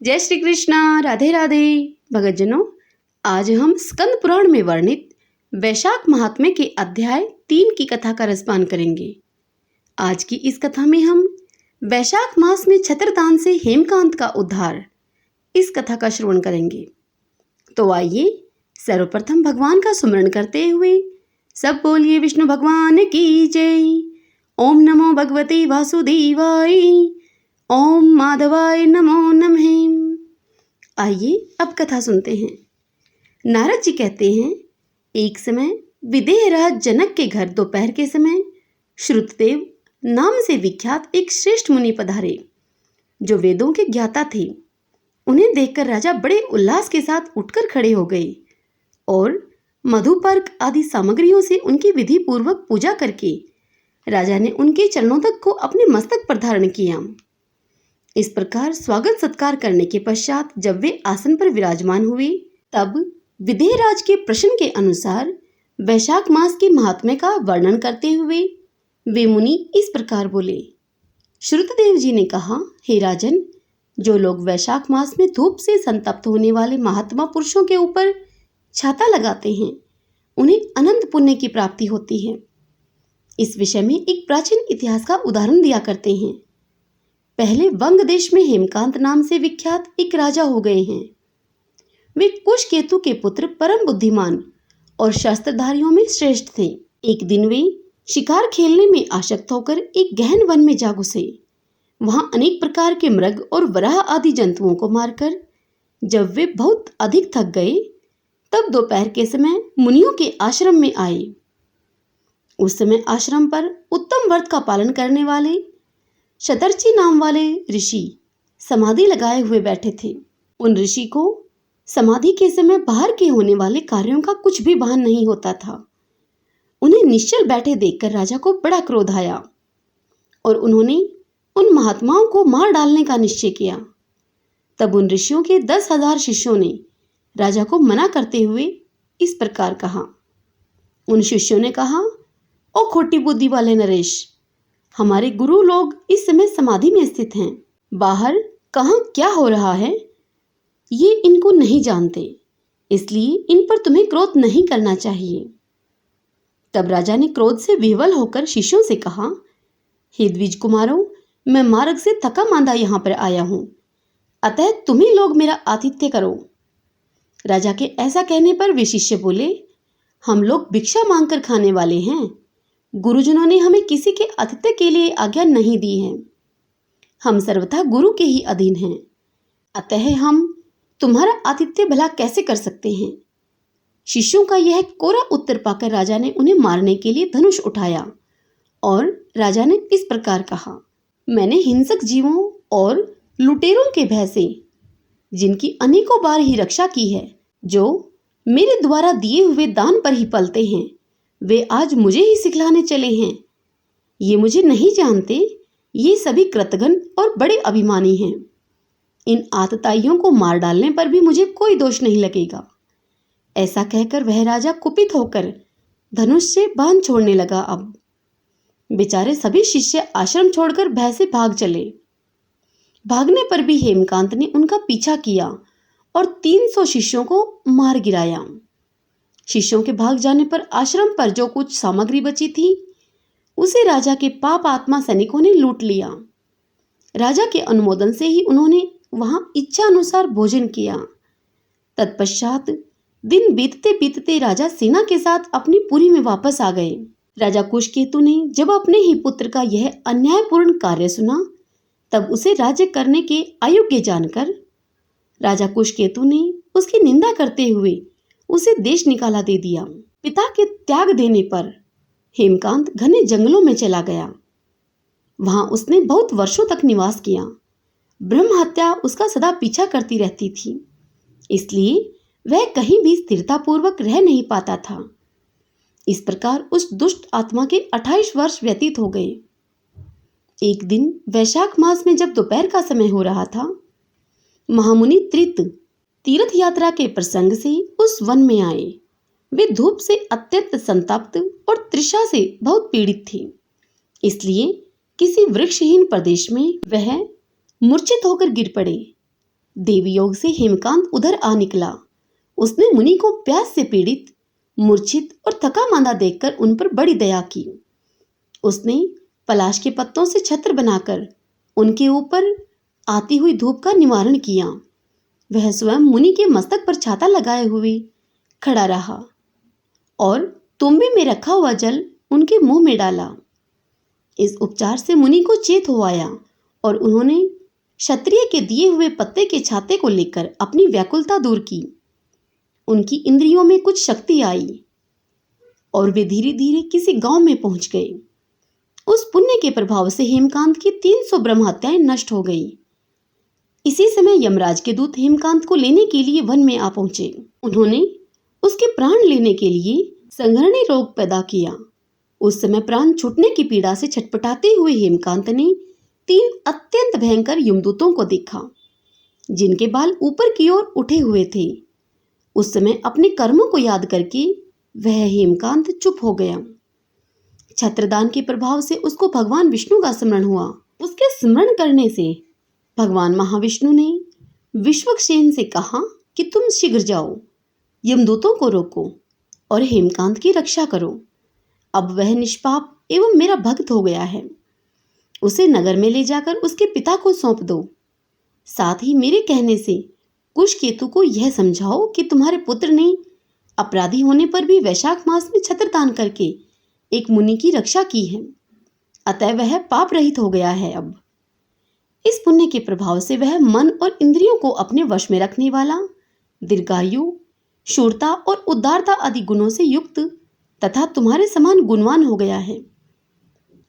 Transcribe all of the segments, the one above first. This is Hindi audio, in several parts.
जय श्री कृष्णा। राधे राधे। भगतजनों, आज हम स्कंद पुराण में वर्णित वैशाख महात्म्य के अध्याय 3 की कथा का रसपान करेंगे। आज की इस कथा में हम वैशाख मास में छत्रदान से हेमकांत का उद्धार, इस कथा का श्रवण करेंगे। तो आइए सर्वप्रथम भगवान का सुमरण करते हुए सब बोलिए विष्णु भगवान की जय। ओम नमो भगवते वासुदेवाय। ओम माधवाय नमो नमः। आइए अब कथा सुनते हैं। नारद जी कहते हैं, एक समय विदेहराज जनक के घर दोपहर के समय श्रुतदेव नाम से विख्यात एक श्रेष्ठ मुनि पधारे, जो वेदों के ज्ञाता थे। उन्हें देखकर राजा बड़े उल्लास के साथ उठकर खड़े हो गए और मधुपर्क आदि सामग्रियों से उनकी विधि पूर्वक पूजा करके राजा ने उनके चरणों तक को अपने मस्तक पर धारण किया। इस प्रकार स्वागत सत्कार करने के पश्चात जब वे आसन पर विराजमान हुए, तब विदेहराज के प्रश्न के अनुसार वैशाख मास के महात्म्य का वर्णन करते हुए वे मुनि इस प्रकार बोले। श्रुतदेव जी ने कहा, हे राजन, जो लोग वैशाख मास में धूप से संतप्त होने वाले महात्मा पुरुषों के ऊपर छाता लगाते हैं, उन्हें अनंत पुण्य की प्राप्ति होती है। इस विषय में एक प्राचीन इतिहास का उदाहरण दिया करते हैं। पहले वंग देश में हेमकांत नाम से विख्यात एक राजा हो गए हैं। वे कुशकेतु के पुत्र, परम बुद्धिमान और शस्त्रधारियों में श्रेष्ठ थे। एक दिन वे शिकार खेलने में आसक्त होकर एक गहन वन में जा घुसे। वहां अनेक प्रकार के मृग और वराह आदि जंतुओं को मारकर जब वे बहुत अधिक थक गए, तब दोपहर के समय मुनियों के आश्रम में आए। उस समय आश्रम पर उत्तम व्रत का पालन करने वाले शतर्ची नाम वाले ऋषि समाधि लगाए हुए बैठे थे। उन ऋषि को समाधि के समय बाहर के होने वाले कार्यों का कुछ भी भान नहीं होता था। उन्हें निश्चल बैठे देखकर राजा को बड़ा क्रोध आया और उन्होंने उन महात्माओं को मार डालने का निश्चय किया। तब उन ऋषियों के 10,000 शिष्यों ने राजा को मना करते हुए इस प्रकार कहा। उन शिष्यों ने कहा, ओ खोटी बुद्धि वाले नरेश, हमारे गुरु लोग इस समय समाधि में स्थित हैं। बाहर कहाँ क्या हो रहा है ये इनको नहीं जानते, इसलिए इन पर तुम्हें क्रोध नहीं करना चाहिए। तब राजा ने क्रोध से विह्वल होकर शिष्यों से कहा, हे द्विज कुमारों, मैं मार्ग से थका मांदा यहाँ पर आया हूँ, अतः तुम्ही लोग मेरा आतिथ्य करो। राजा के ऐसा कहने पर वे शिष्य बोले, हम लोग भिक्षा मांगकर खाने वाले हैं। गुरुजनों ने हमें किसी के आतिथ्य के लिए आज्ञा नहीं दी है। हम सर्वथा गुरु के ही अधीन हैं, अतः हम तुम्हारा आतिथ्य भला कैसे कर सकते हैं। शिष्यों का यह कोरा उत्तर पाकर राजा ने उन्हें मारने के लिए धनुष उठाया और राजा ने इस प्रकार कहा, मैंने हिंसक जीवों और लुटेरों के भय से, जिनकी अनेकों बार ही रक्षा की है, जो मेरे द्वारा दिए हुए दान पर ही पलते हैं, वे आज मुझे ही सिखलाने चले हैं। ये मुझे नहीं जानते, ये सभी कृतघ्न और बड़े अभिमानी हैं। इन आतताइयों को मार डालने पर भी मुझे कोई दोष नहीं लगेगा। ऐसा कहकर वह राजा कुपित होकर धनुष से बाण छोड़ने लगा। अब बेचारे सभी शिष्य आश्रम छोड़कर भय से भाग चले। भागने पर भी हेमकांत ने उनका पीछा किया और 300 शिष्यों को मार गिराया। शिष्यों के भाग जाने पर आश्रम पर जो कुछ सामग्री बची थी, उसे राजा के पाप आत्मा सैनिकों ने लूट लिया। राजा के अनुमोदन से ही उन्होंने वहां इच्छा अनुसार भोजन किया। तत्पश्चात दिन बीतते बीतते राजा सेना के साथ अपनी पुरी में वापस आ गए। राजा कुशकेतु ने जब अपने ही पुत्र का यह अन्यायपूर्ण कार्य सुना, तब उसे राज्य करने के अयोग्य जानकर राजा कुशकेतु ने उसकी निंदा करते हुए उसे देश निकाला दे दिया। पिता के त्याग देने पर हेमकांत घने जंगलों में चला गया। वहां उसने बहुत वर्षों तक निवास किया। ब्रह्म हत्या उसका सदा पीछा करती रहती थी, इसलिए वह कहीं भी स्थिरता पूर्वक रह नहीं पाता था। इस प्रकार उस दुष्ट आत्मा के 28 वर्ष व्यतीत हो गए। एक दिन वैशाख मास में जब दोपहर का समय हो रहा था, महामुनि तीर्थ यात्रा के प्रसंग से उस वन में आए। वे धूप से अत्यंत संतप्त और तृषा से बहुत पीड़ित थे, इसलिए किसी वृक्षहीन प्रदेश में वह मूर्छित होकर गिर पड़े। देवी योग से हेमकांत उधर आ निकला। उसने मुनि को प्यास से पीड़ित, मूर्छित और थका मांदा देखकर उन पर बड़ी दया की। उसने पलाश के पत्तों से छत्र बनाकर उनके ऊपर आती हुई धूप का निवारण किया। वह स्वयं मुनि के मस्तक पर छाता लगाए हुए खड़ा रहा और तुम्बे में रखा हुआ जल उनके मुंह में डाला। इस उपचार से मुनि को चेत हो आया और उन्होंने क्षत्रिय के दिए हुए पत्ते के छाते को लेकर अपनी व्याकुलता दूर की। उनकी इंद्रियों में कुछ शक्ति आई और वे धीरे धीरे किसी गांव में पहुंच गए। उस पुण्य के प्रभाव से हेमकांत की 300 ब्रह्म हत्याएं नष्ट हो गई। इसी समय यमराज के दूत हेमकांत को लेने के लिए वन में आ पहुंचे। उन्होंने उसके प्राण लेने के लिए संघर्णी रोग पैदा किया। उस समय प्राण छूटने की पीड़ा से छटपटाते हुए हेमकांत ने 3 अत्यंत भयंकर यमदूतों को देखा, जिनके बाल ऊपर की ओर उठे हुए थे। उस समय अपने कर्मों को याद करके वह हेमकांत चुप हो गया। छत्रदान के प्रभाव से उसको भगवान विष्णु का स्मरण हुआ। उसके स्मरण करने से भगवान महाविष्णु ने विश्वक्सेन से कहा कि तुम शीघ्र जाओ, यमदूतों को रोको और हेमकांत की रक्षा करो। अब वह निष्पाप एवं मेरा भक्त हो गया है। उसे नगर में ले जाकर उसके पिता को सौंप दो। साथ ही मेरे कहने से कुशकेतु को यह समझाओ कि तुम्हारे पुत्र ने अपराधी होने पर भी वैशाख मास में छत्रदान करके एक मुनि की रक्षा की है, अतः वह पाप रहित हो गया है। अब इस पुण्य के प्रभाव से वह मन और इंद्रियों को अपने वश में रखने वाला, दीर्घायु, शूरता और उदारता आदि गुणों से युक्त तथा तुम्हारे समान गुणवान हो गया है।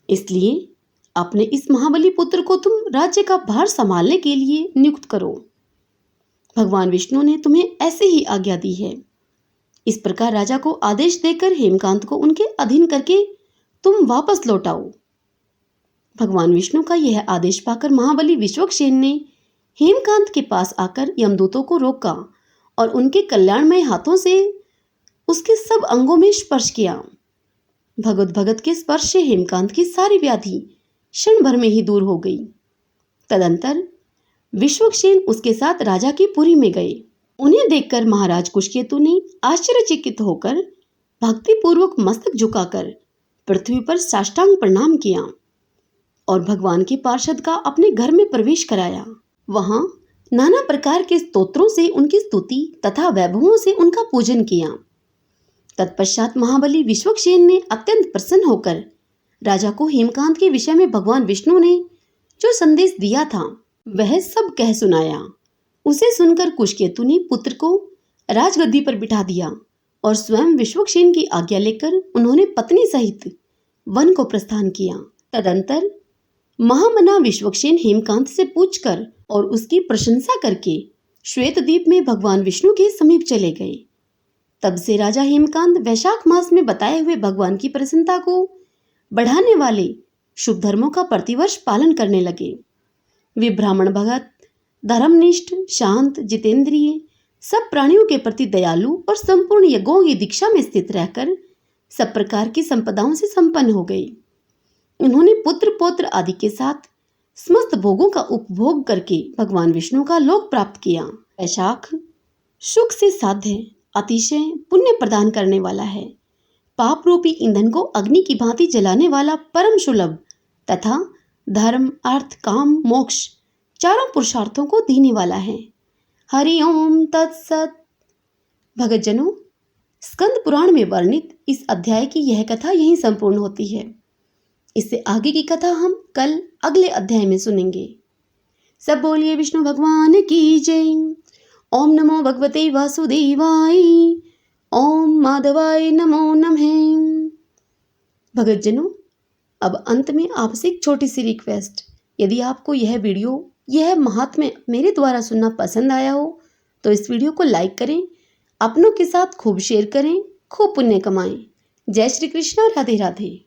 इसलिए अपने इस महाबली पुत्र को तुम राज्य का भार संभालने के लिए नियुक्त करो। भगवान विष्णु ने तुम्हें ऐसे ही आज्ञा दी है। इस प्रकार राजा को आदेश देकर हेमकांत को उनके अधीन करके तुम वापस लौट आओ। भगवान विष्णु का यह आदेश पाकर महाबली विश्वक्सेन ने हेमकांत के पास आकर यमदूतों को रोका और उनके कल्याणमय हाथों से उसके सब अंगों में स्पर्श किया। भगवत भगत के स्पर्श से हेमकांत की सारी व्याधि क्षण भर में ही दूर हो गई। तदंतर विश्वक्सेन उसके साथ राजा की पुरी में गए। उन्हें देखकर महाराज कुशकेतु ने आश्चर्यचकित होकर भक्तिपूर्वक मस्तक झुकाकर पृथ्वी पर साष्टांग प्रणाम किया और भगवान के पार्षद का अपने घर में प्रवेश कराया। वहां नाना प्रकार के स्तोत्रों से उनकी स्तुति तथा वैभवों से उनका पूजन किया। तत्पश्चात महाबली विश्वक्सेन ने अत्यंत प्रसन्न होकर राजा को हेमकांत के विषय में भगवान विष्णु ने जो संदेश दिया था वह सब कह सुनाया। उसे सुनकर कुशकेतु ने पुत्र को राजगद्दी पर बिठा दिया और स्वयं विश्वक्सेन की आज्ञा लेकर उन्होंने पत्नी सहित वन को प्रस्थान किया। तदंतर महामना विश्वक्सेन हेमकांत से पूछकर और उसकी प्रशंसा करके श्वेतद्वीप में भगवान विष्णु के समीप चले गए। तब से राजा हेमकांत वैशाख मास में बताए हुए भगवान की प्रसन्नता को बढ़ाने वाले शुभ धर्मों का प्रतिवर्ष पालन करने लगे। वे ब्राह्मण भगत, धर्मनिष्ठ, शांत, जितेंद्रिय, सब प्राणियों के प्रति दयालु और संपूर्ण यज्ञों की दीक्षा में स्थित रहकर सब प्रकार की संपदाओं से संपन्न हो गए। उन्होंने पुत्र पौत्र आदि के साथ समस्त भोगों का उपभोग करके भगवान विष्णु का लोक प्राप्त किया। वैशाख सुख से साध्य, अतिशय पुण्य प्रदान करने वाला है। पाप रूपी ईंधन को अग्नि की भांति जलाने वाला परम सुलभ तथा धर्म, अर्थ, काम, मोक्ष चारों पुरुषार्थों को देने वाला है। हरि ओम तत्सत। भगतजनों, स्कंद पुराण में वर्णित इस अध्याय की यह कथा यहीं संपूर्ण होती है। इससे आगे की कथा हम कल अगले अध्याय में सुनेंगे। सब बोलिए विष्णु भगवान की जय। ओम नमो भगवते वासुदेवाय। ओम माधवाय नमो नमः। भगतजनों, अब अंत में आपसे एक छोटी सी रिक्वेस्ट। यदि आपको यह वीडियो, यह महात्म्य मेरे द्वारा सुनना पसंद आया हो तो इस वीडियो को लाइक करें, अपनों के साथ खूब शेयर करें, खूब पुण्य कमाएं। जय श्री कृष्ण, राधे राधे।